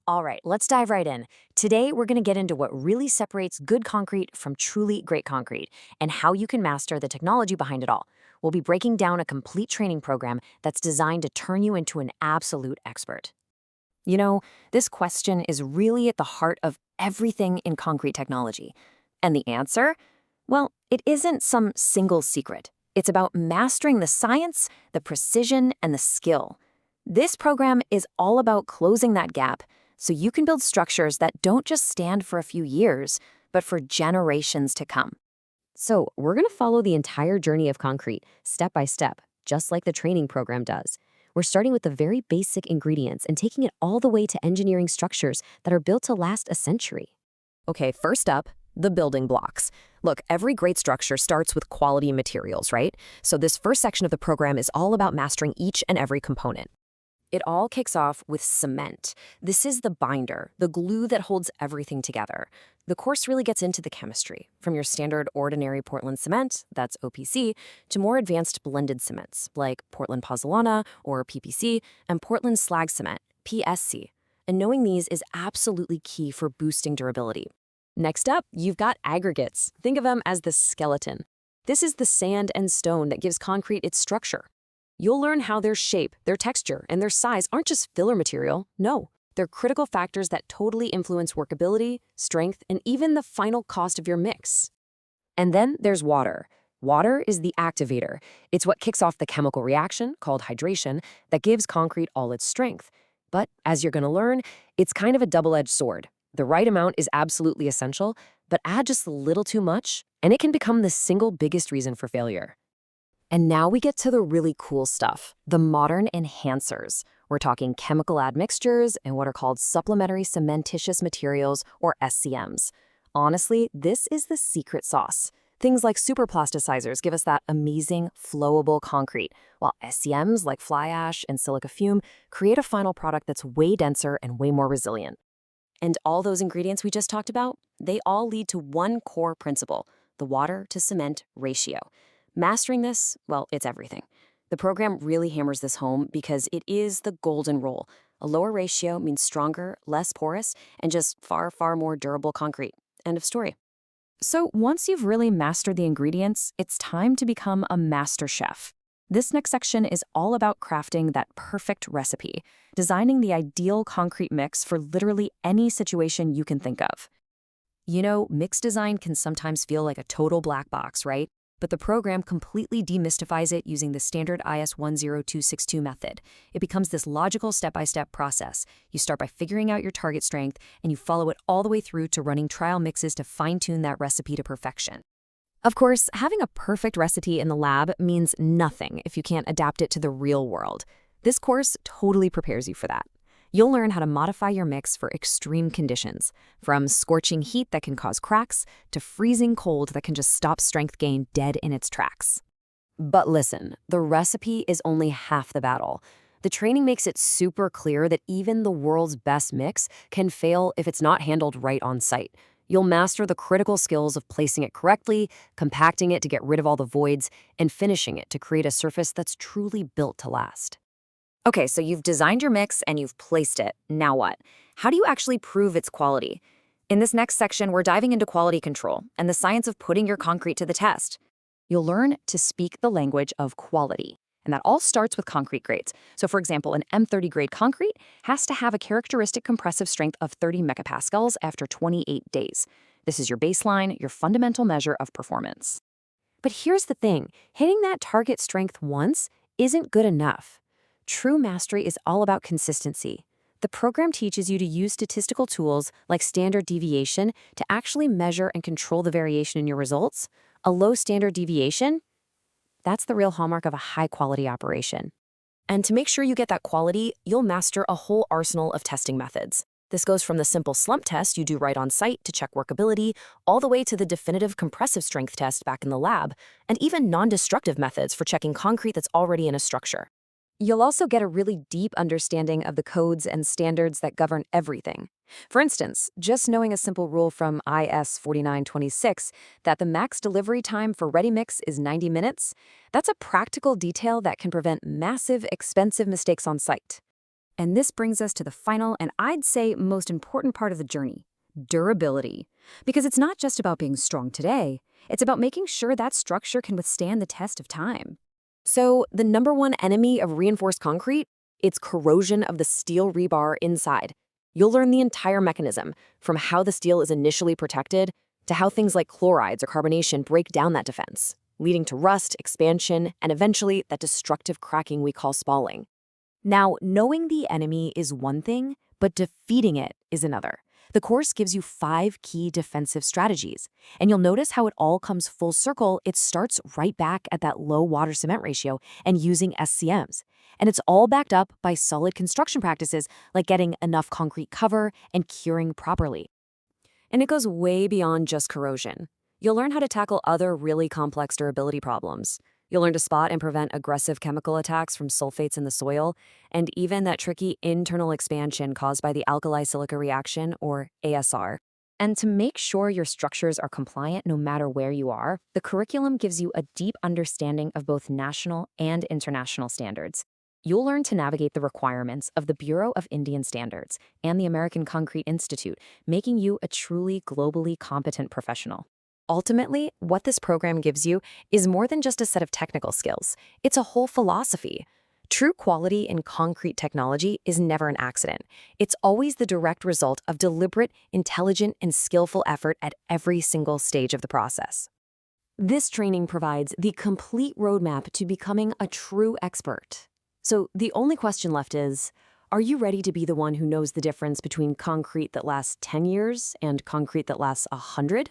All right, let's dive right in. Today, we're going to get into what really separates good concrete from truly great concrete and how you can master the technology behind it all. We'll be breaking down a complete training program that's designed to turn you into an absolute expert. You know, this question is really at the heart of everything in concrete technology. And the answer? Well, it isn't some single secret. It's about mastering the science, the precision, and the skill. This program is all about closing that gap so you can build structures that don't just stand for a few years, but for generations to come. So, we're going to follow the entire journey of concrete, step by step, just like the training program does. We're starting with the very basic ingredients and taking it all the way to engineering structures that are built to last a century. Okay, first up, the building blocks. Look, every great structure starts with quality materials, right? So this first section of the program is all about mastering each and every component. It all kicks off with cement. This is the binder, the glue that holds everything together. The course really gets into the chemistry, from your standard ordinary Portland cement, that's OPC, to more advanced blended cements, like Portland pozzolana or PPC, and Portland slag cement, PSC. And knowing these is absolutely key for boosting durability. Next up, you've got aggregates. Think of them as the skeleton. This is the sand and stone that gives concrete its structure. You'll learn how their shape, their texture, and their size aren't just filler material. No, they're critical factors that totally influence workability, strength, and even the final cost of your mix. And then there's water. Water is the activator. It's what kicks off the chemical reaction, called hydration, that gives concrete all its strength. But as you're going to learn, it's kind of a double-edged sword. The right amount is absolutely essential, but add just a little too much, and it can become the single biggest reason for failure. And now we get to the really cool stuff, the modern enhancers. We're talking chemical admixtures and what are called supplementary cementitious materials, or SCMs. Honestly, this is the secret sauce. Things like superplasticizers give us that amazing, flowable concrete, while SCMs like fly ash and silica fume create a final product that's way denser and way more resilient. And all those ingredients we just talked about, they all lead to one core principle, the water to cement ratio. Mastering this, well, it's everything. The program really hammers this home because it is the golden rule. A lower ratio means stronger, less porous, and just far, far more durable concrete. End of story. So once you've really mastered the ingredients, it's time to become a master chef. This next section is all about crafting that perfect recipe, designing the ideal concrete mix for literally any situation you can think of. You know, mix design can sometimes feel like a total black box, right? But the program completely demystifies it using the standard IS 10262 method. It becomes this logical step-by-step process. You start by figuring out your target strength, and you follow it all the way through to running trial mixes to fine-tune that recipe to perfection. Of course, having a perfect recipe in the lab means nothing if you can't adapt it to the real world. This course totally prepares you for that. You'll learn how to modify your mix for extreme conditions, from scorching heat that can cause cracks to freezing cold that can just stop strength gain dead in its tracks. But listen, the recipe is only half the battle. The training makes it super clear that even the world's best mix can fail if it's not handled right on site. You'll master the critical skills of placing it correctly, compacting it to get rid of all the voids, and finishing it to create a surface that's truly built to last. Okay, so you've designed your mix and you've placed it. Now what? How do you actually prove its quality? In this next section, we're diving into quality control and the science of putting your concrete to the test. You'll learn to speak the language of quality. And that all starts with concrete grades. So for example, an M30 grade concrete has to have a characteristic compressive strength of 30 megapascals after 28 days. This is your baseline, your fundamental measure of performance. But here's the thing, hitting that target strength once isn't good enough. True mastery is all about consistency. The program teaches you to use statistical tools like standard deviation to actually measure and control the variation in your results. A low standard deviation, that's the real hallmark of a high-quality operation. And to make sure you get that quality, you'll master a whole arsenal of testing methods. This goes from the simple slump test you do right on site to check workability, all the way to the definitive compressive strength test back in the lab, and even non-destructive methods for checking concrete that's already in a structure. You'll also get a really deep understanding of the codes and standards that govern everything. For instance, just knowing a simple rule from IS 4926 that the max delivery time for ready mix is 90 minutes, that's a practical detail that can prevent massive, expensive mistakes on site. And this brings us to the final and I'd say most important part of the journey, durability. Because it's not just about being strong today, it's about making sure that structure can withstand the test of time. So, the number one enemy of reinforced concrete? It's corrosion of the steel rebar inside. You'll learn the entire mechanism, from how the steel is initially protected to how things like chlorides or carbonation break down that defense, leading to rust, expansion, and eventually that destructive cracking we call spalling. Now, knowing the enemy is one thing, but defeating it is another. The course gives you 5 key defensive strategies, and you'll notice how it all comes full circle. It starts right back at that low water cement ratio and using SCMs. And it's all backed up by solid construction practices like getting enough concrete cover and curing properly. And it goes way beyond just corrosion. You'll learn how to tackle other really complex durability problems. You'll learn to spot and prevent aggressive chemical attacks from sulfates in the soil, and even that tricky internal expansion caused by the alkali-silica reaction, or ASR. And to make sure your structures are compliant no matter where you are, the curriculum gives you a deep understanding of both national and international standards. You'll learn to navigate the requirements of the Bureau of Indian Standards and the American Concrete Institute, making you a truly globally competent professional. Ultimately, what this program gives you is more than just a set of technical skills. It's a whole philosophy. True quality in concrete technology is never an accident. It's always the direct result of deliberate, intelligent, and skillful effort at every single stage of the process. This training provides the complete roadmap to becoming a true expert. So the only question left is, are you ready to be the one who knows the difference between concrete that lasts 10 years and concrete that lasts 100?